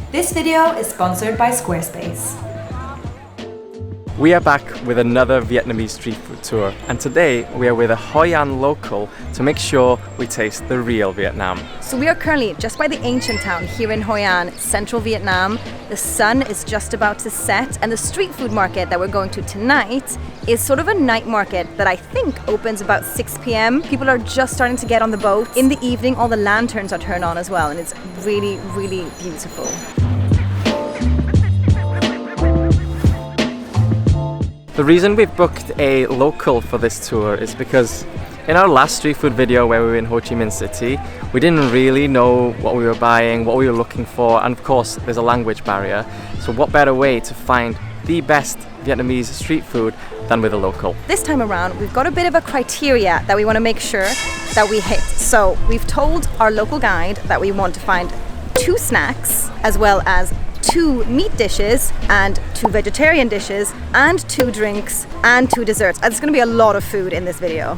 This video is sponsored by Squarespace. We are back with another Vietnamese street food tour, and today we are with a Hoi An local to make sure we taste the real Vietnam. So we are currently just by the ancient town here in Hoi An, central Vietnam. The sun is just about to set, and the street food market that we're going to tonight is sort of a night market that I think opens about 6 p.m. People are just starting to get on the boat. In the evening, all the lanterns are turned on as well, and it's really, really beautiful. The reason we've booked a local for this tour is because in our last street food video where we were in Ho Chi Minh City, we didn't really know what we were buying, what we were looking for, and of course there's a language barrier. So what better way to find the best Vietnamese street food than with a local? This time around, we've got a bit of a criteria that we want to make sure that we hit. So we've told our local guide that we want to find 2 snacks as well as 2 meat dishes and 2 vegetarian dishes and 2 drinks and 2 desserts. There's going to be a lot of food in this video.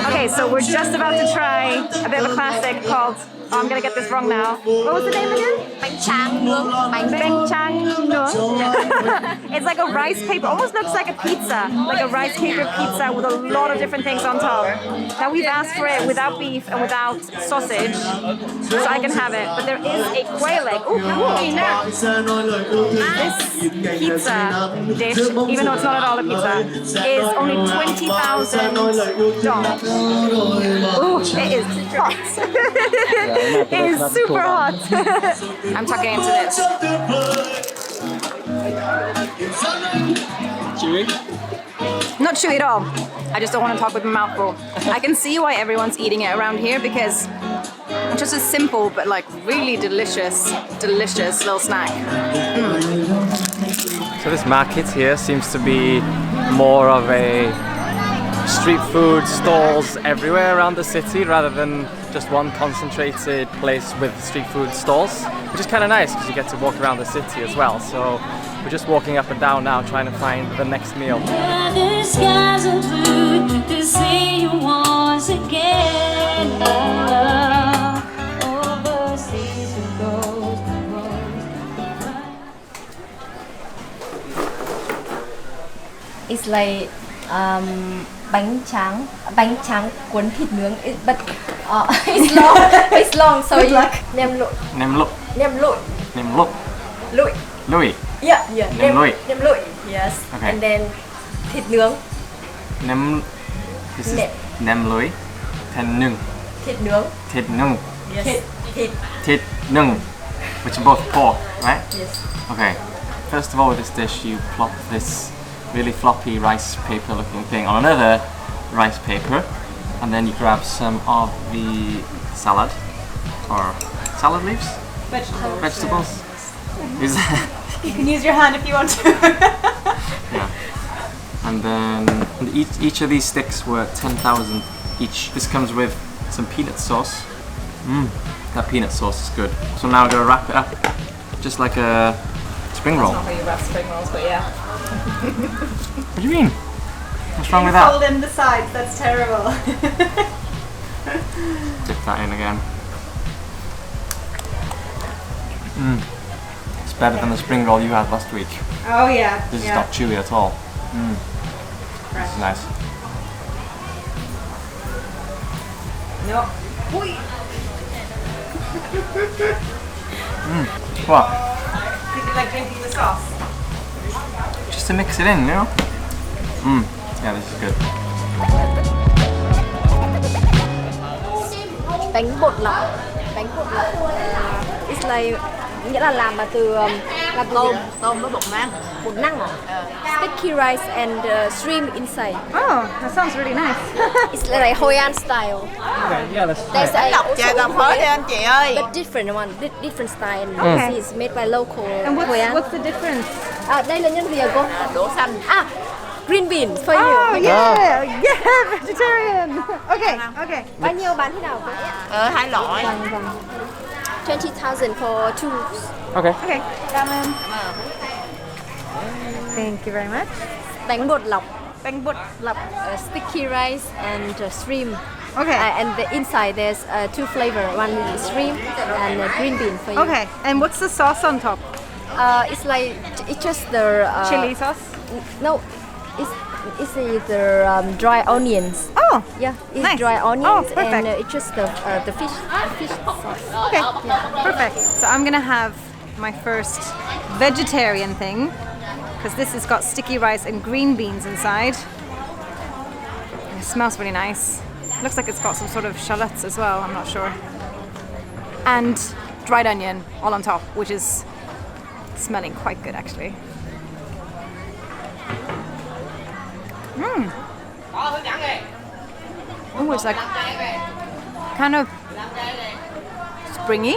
Okay, so we're just about to try a bit of a classic called, oh, I'm gonna get this wrong now. What was the name again? Bánh tráng nướng. Bánh tráng nướng. It's like a rice paper, almost looks like a pizza, like a rice paper pizza with a lot of different things on top. Now we've asked for it without beef and without sausage, so I can have it. But there is a quail leg. Ooh, this pizza dish, even though it's not at all a pizza, is only 20,000 dong. Ooh, it is hot. It is super hot. I'm tucking into this. Chewy? Not chewy at all. I just don't want to talk with my mouth full. I can see why everyone's eating it around here because it's just a simple but like really delicious little snack. So this market here seems to be more of a street food stalls everywhere around the city rather than just one concentrated place with street food stalls, which is kind of nice because you get to walk around the city as well. So we're just walking up and down now trying to find the next meal. It's like bánh tráng cuốn thịt nướng, but it's long, so nem lụi. Yeah, nem lụi. Yes. Okay. And then thịt nướng. This is nem lụi, then nung. Thịt nướng. Thịt nung. Yes. Thịt nung, which are both pork, right? Yes. Okay. First of all, with this dish, you plop this really floppy rice paper looking thing on another rice paper, and then you grab some of the salad or salad leaves? Vegetables. You can use your hand if you want to. Yeah. And then each of these sticks were 10,000 each. This comes with some peanut sauce. That peanut sauce is good. So now I'm gonna wrap it up just like a spring roll. That's not how you wrap spring rolls, but yeah. What do you mean? What's wrong with that? Fold in the sides, that's terrible. Dip that in again. It's better than the spring roll you had last week. Oh yeah. This is not chewy at all. This is nice. No. What? Did you like drinking the sauce? Just to mix it in, you know? Yeah, this is good. Bánh bột lọc. It's like nghĩa là làm mà từ tôm với bột năng. bột năng à? Sticky rice and shrimp inside. Oh, that sounds really nice. It's like Hoi An style. Okay, yeah, let's try. There's Lọc chè gà phớ đi anh chị ơi. but different one, different style. Okay. It's made by local And Hoi An. what's the difference? Đây là nhân rìa cô. Đỗ xanh. green beans for Oh you. yeah, yeah, vegetarian. Okay, okay. Bao nhiêu bán thế nào? Hai loại. Vâng, vâng. 20,000 for two. Okay. Okay, cảm ơn. Thank you very much. Bánh bột lọc, Bánh bột lọc. sticky rice and shrimp. Okay. And the inside there's two flavor. One is shrimp and green bean for you. Okay, and what's the sauce on top? It's like it's just the Chili sauce? No, it's either dry onions. Oh, Yeah, it's Nice. dry Oh, onions perfect. and it's just the fish sauce. okay, perfect. So I'm gonna have my first vegetarian thing because this has got sticky rice and green beans inside. And it smells really nice. Looks like it's got some sort of shallots as well, I'm not sure. And dried onion all on top, which is smelling quite good actually. Oh, it's like kind of springy.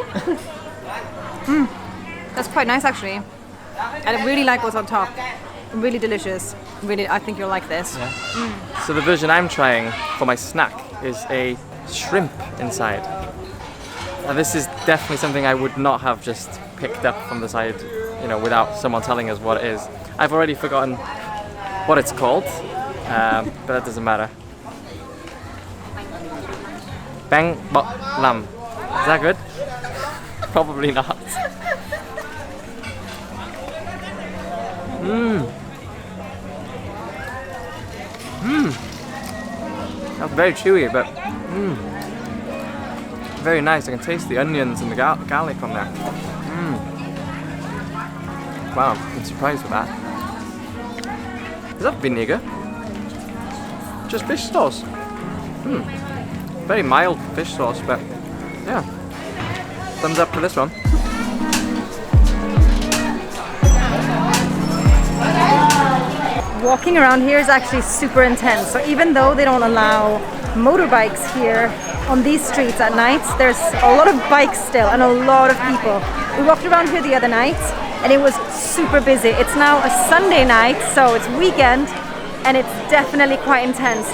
That's quite nice actually. I really like what's on top. Really delicious. Really, I think you'll like this. So the version I'm trying for my snack is a shrimp inside. Now this is definitely something I would not have just picked up from the side, you know, without someone telling us what it is. I've already forgotten what it's called, but that doesn't matter. Bang bot lam. Is that good? Probably not. That's very chewy, but very nice. I can taste the onions and the garlic on there. Wow, I'm surprised with that. Is that vinegar? Just fish sauce. Very mild fish sauce, but yeah. Thumbs up for this one. Walking around here is actually super intense. So even though they don't allow motorbikes here on these streets at night, there's a lot of bikes still and a lot of people. We walked around here the other night and it was super busy. It's now a Sunday night, so it's weekend and it's definitely quite intense.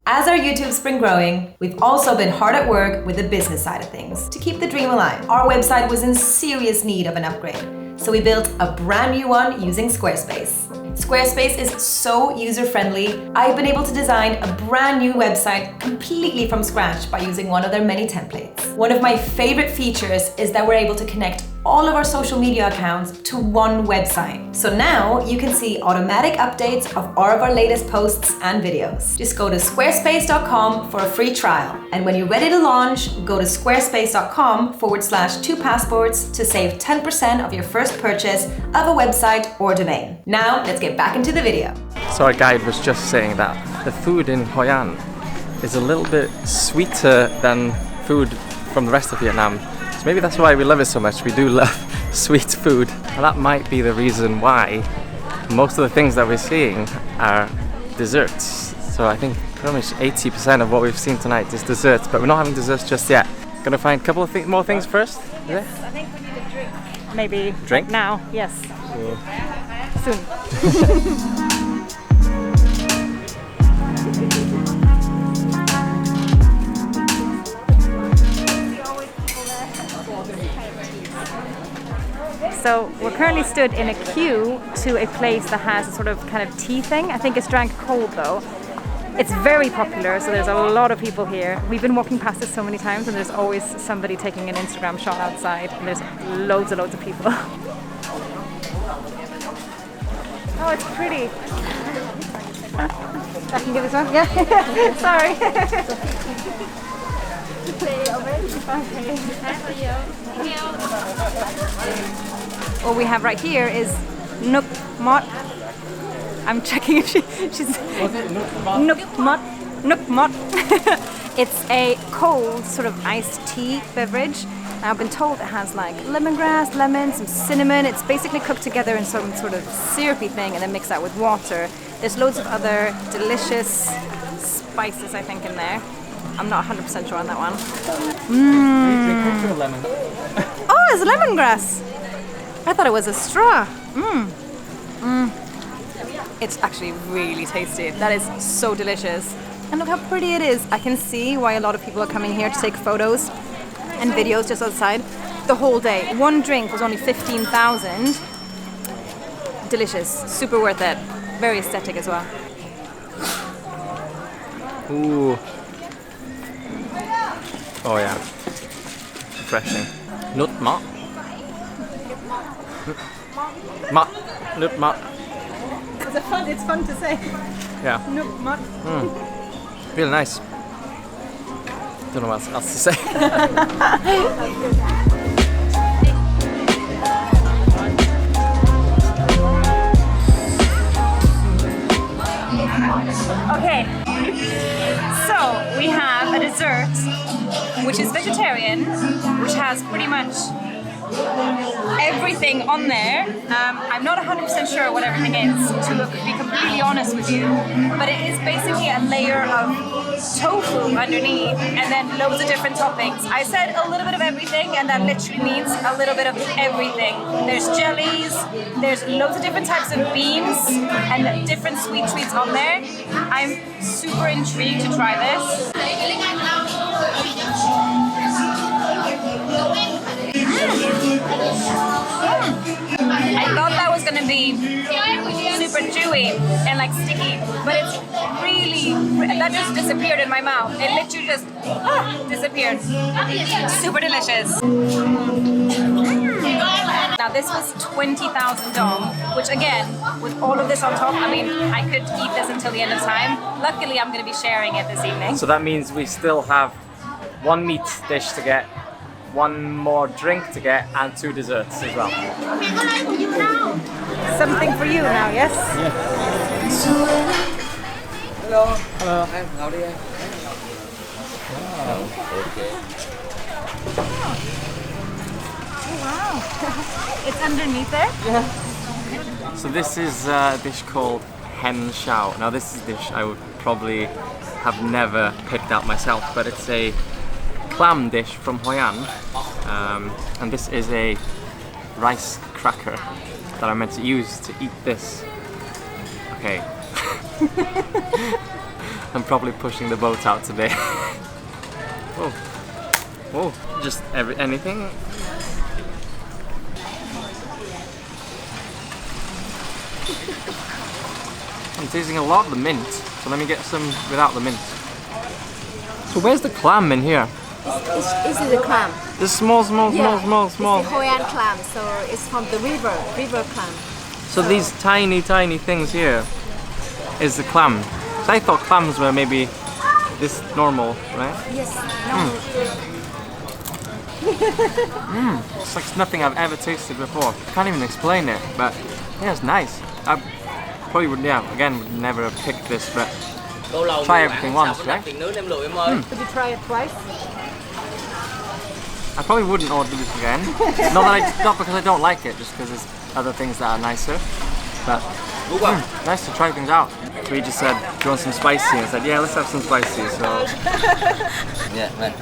As our YouTube's been growing, we've also been hard at work with the business side of things to keep the dream alive. Our website was in serious need of an upgrade, so we built a brand new one using Squarespace. Squarespace is so user-friendly. I've been able to design a brand new website completely from scratch by using one of their many templates. One of my favorite features is that we're able to connect all of our social media accounts to one website. So now you can see automatic updates of all of our latest posts and videos. Just go to squarespace.com for a free trial. And when you're ready to launch, go to squarespace.com/2passports to save 10% of your first purchase of a website or domain. Now let's get back into the video. So our guide was just saying that the food in Hoi An is a little bit sweeter than food from the rest of Vietnam. So maybe that's why we love it so much. We do love sweet food. And that might be the reason why most of the things that we're seeing are desserts. So I think pretty much 80% of what we've seen tonight is desserts, but we're not having desserts just yet. Gonna find a couple of more things first? Yes, I think we need a drink. Maybe Drink? now, yes. Soon. So we're currently stood in a queue to a place that has a sort of kind of tea thing. I think it's drank cold though. It's very popular, so there's a lot of people here. We've been walking past this so many times and there's always somebody taking an Instagram shot outside and there's loads and loads of people. Oh, it's pretty. I can give this one? Yeah. Sorry. What we have right here is Nuk Mot. I'm checking if she's Nuk Mot. Nuk Mot. It's a cold sort of iced tea beverage. Now, I've been told it has like lemongrass, lemon, some cinnamon. It's basically cooked together in some sort of syrupy thing and then mixed out with water. There's loads of other delicious spices, I think, in there. I'm not 100% sure on that one. Oh, it's lemongrass. I thought it was a straw. It's actually really tasty. That is so delicious. And look how pretty it is. I can see why a lot of people are coming here to take photos and videos just outside the whole day. One drink was only 15,000. Delicious, super worth it. Very aesthetic as well. Ooh. Oh yeah. Refreshing. Nut mat. Mat. Nut mat. It's fun to say. Yeah. Nut mat. Really nice. Don't know what else to say. Okay, so we have a dessert which is vegetarian, which has pretty much everything on there. I'm not 100% sure what everything is, to be completely honest with you, but it is basically a layer of tofu underneath and then loads of different toppings. I said a little bit of everything, and that literally means a little bit of everything. There's jellies, there's loads of different types of beans and different sweet treats on there. I'm super intrigued to try this. I thought that was gonna be super chewy and like sticky, but it's really, that just disappeared in my mouth. It literally just disappeared. Super delicious. Now this was 20,000 dong, which again, with all of this on top, I mean, I could eat this until the end of time. Luckily, I'm gonna be sharing it this evening. So that means we still have one meat dish to get, one more drink to get, and 2 desserts as well. Something for you now, yes? Hello. Hello. How are you? Wow. It's underneath there? Yeah. So this is a dish called hen shao. Now this is a dish I would probably have never picked out myself, but it's a clam dish from Hoi An, and this is a rice cracker that I'm meant to use to eat this. Okay. I'm probably pushing the boat out today. Oh, oh, just anything. I'm tasting a lot of the mint, so let me get some without the mint. So where's the clam in here? This is a clam. This small. It's the Hoi An clam, so it's from the river clam. So these tiny things here is the clam. So I thought clams were maybe this normal, right? Yes, normal. It's like nothing I've ever tasted before. Can't even explain it, but yeah, it's nice. I probably would, again, would never have picked this, but try everything once, right? Would you try it twice? I probably wouldn't order this again. Not because I don't like it, just because there's other things that are nicer. But nice to try things out. So he just said, do you want some spicy? And I said, yeah, let's have some spicy. So Yeah, man.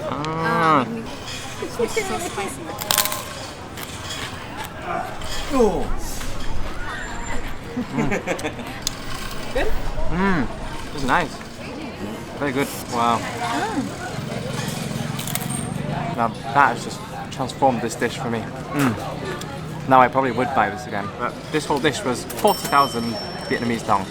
It's so spicy. Good? it's nice. Very good. Wow. Now that has just transformed this dish for me. Now I probably would buy this again. But this whole dish was 40,000 Vietnamese dong.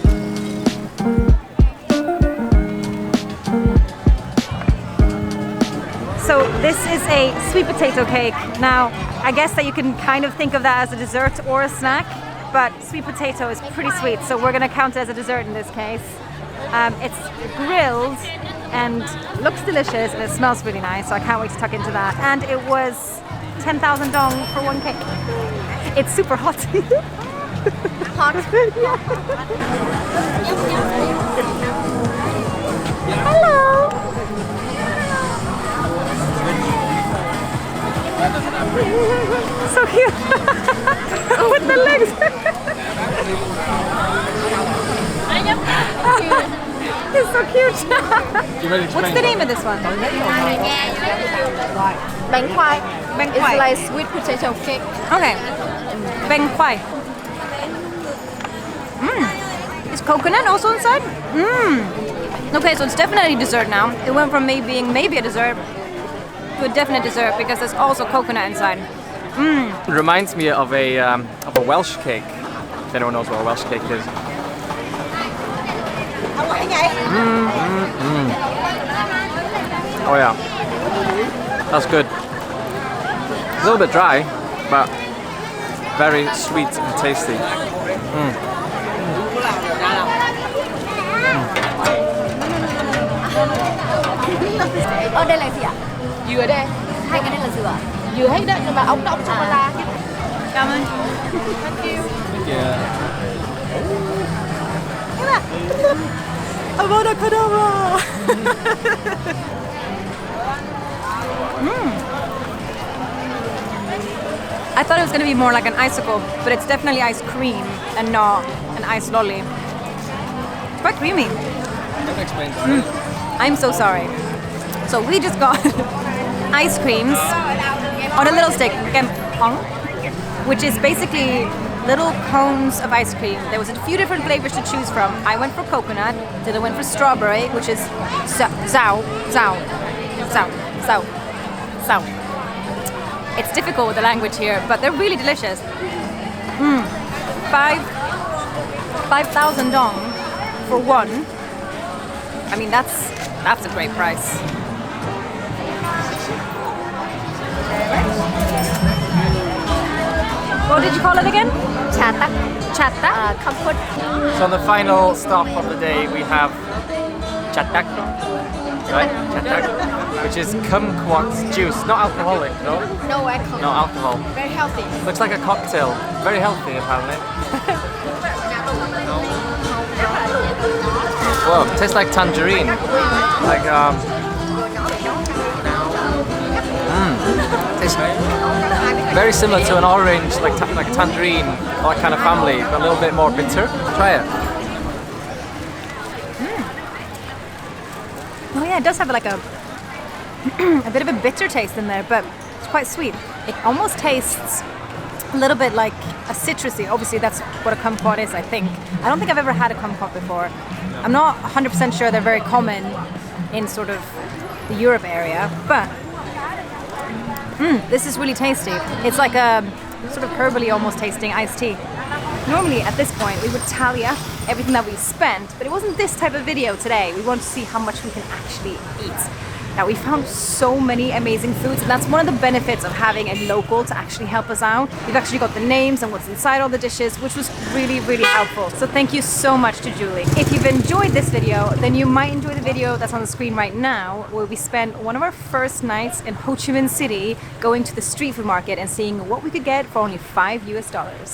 So this is a sweet potato cake. Now, I guess that you can kind of think of that as a dessert or a snack, but sweet potato is pretty sweet, so we're gonna count it as a dessert in this case. It's grilled and looks delicious and it smells really nice, so I can't wait to tuck into that. And it was 10,000 dong for one cake. It's super hot. Hot. Hello! So cute! With the legs! It's so cute! What's the name of this one? Bánh khoai. Bánh It's khoai. like sweet potato cake. Okay. Bánh khoai. Is coconut also inside? Okay, so it's definitely dessert now. It went from being maybe a dessert to a definite dessert because there's also coconut inside. It reminds me of a Welsh cake. If anyone knows what a Welsh cake is. Oh yeah, that's good. A little bit dry, but very sweet and tasty. Ở đây là gì ạ? Dừa đây. Hai cái này là dừa. Dừa hết đó, nhưng mà ống đóng sô cô la chứ. Cảm ơn. Avada Kedavra! I thought it was going to be more like an icicle, but it's definitely ice cream and not an ice lolly. It's quite creamy. I'm so sorry. So we just got ice creams on a little stick, which is basically little cones of ice cream. There was a few different flavors to choose from. I went for coconut, then I went for strawberry, which is zao. It's difficult with the language here, but they're really delicious. 5,000 dong for one. I mean, that's a great price. What did you call it again? Chata. Chata. Comfort. So on the final stop of the day, we have chatak, right? Chatak, which is kumquat juice, not alcoholic, no? No alcohol. No alcohol. Very healthy. Looks like a cocktail. Very healthy, apparently. Whoa, tastes like tangerine. Like tastes very similar to an orange, like a tangerine, that kind of family, but a little bit more bitter. Try it. Oh yeah, it does have like a bit of a bitter taste in there, but it's quite sweet. It almost tastes a little bit like a citrusy. Obviously, that's what a kumquat is, I think. I don't think I've ever had a kumquat before. I'm not 100% sure they're very common in sort of the Europe area, but this is really tasty. It's like a sort of herbally almost tasting iced tea. Normally at this point we would tally up everything that we spent, but it wasn't this type of video today. We want to see how much we can actually eat. Now we found so many amazing foods, and that's one of the benefits of having a local to actually help us out. We've actually got the names and what's inside all the dishes, which was really, really helpful. So thank you so much to Julie. If you've enjoyed this video, then you might enjoy the video that's on the screen right now, where we spent one of our first nights in Ho Chi Minh City going to the street food market and seeing what we could get for only $5 US.